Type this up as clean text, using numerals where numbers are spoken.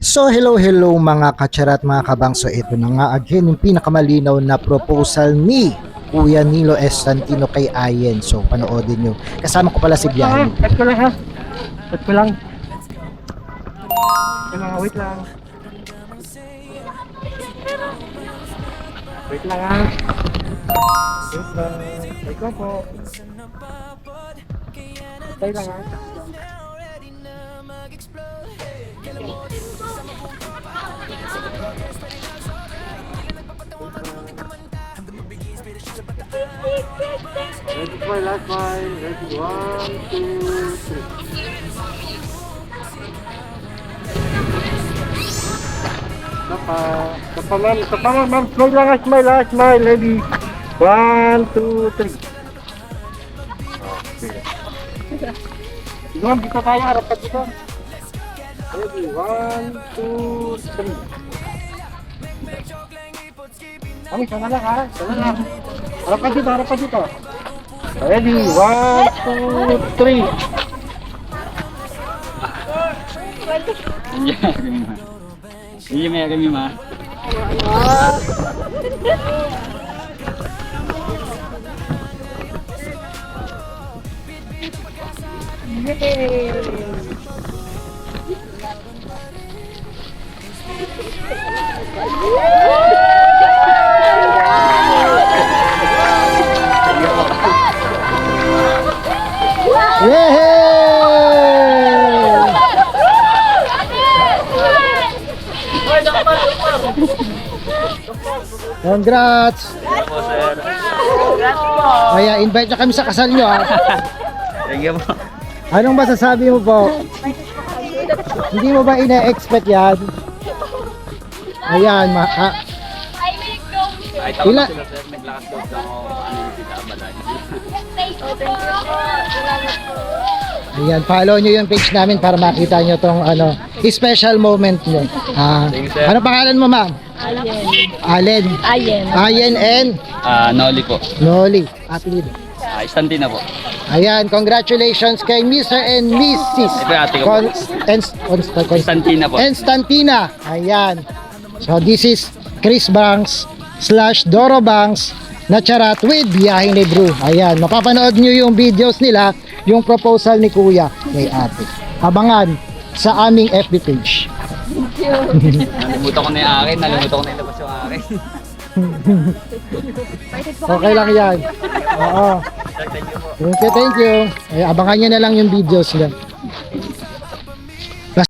So hello mga kacharat, mga kabangso. Ito na nga again yung pinakamalinaw na proposal ni Kuya Nilo Estantino kay Ayen. So panoodin nyo. Kasama ko pala si Biyahe. Cut ko lang ha. Cut ko lang. Wait lang. Wait lang ha. Wait lang. Wait lang po. Wait lang ha. Ready for last one. Ready, 1, 2, 3. Kapa ma'am. Smile lang, smile. Ready. 1, 2, 3. Okay. Sige ma'am, dito tayo, harapan dito. Ready, 1, 2, 3. Kami, sana lang ha. Harapan dito. Ready, 1, 2, 3. Iya, may kami ma. Yay! Congrats! Kaya invite nyo kami sa kasal nyo ha. Thank you po. Anong masasabi mo po? Hindi mo ba ina-expect yan? Ayan, Ay, tawag Ila- sila sir. Naglakas daw sa ako. Ano yung sila abalan. ayan, follow nyo yung page namin para makita nyo tong special moment nyo. Thank you, sir. Ano pangalan mo ma'am? Allen. Ayen and Noli po. Noli. Apelido. Istantina po. Ayan, congratulations kay Mr. and Mrs. Ito yung ate ko po. Istantina po. Constantina. Ayan. So this is Chris Banks / Doro Banks na charat with Biyahe ni Bru. Ayan, mapapanood nyo yung videos nila, yung proposal ni Kuya kay ate. Abangan sa aming FB page. Nalimutan ko na yung akin. Nalimutan ko na yung labas yung akin. Okay lang yan. Oo. Sir, thank you po. Thank you. Ay, abangan nyo na lang yung videos nila.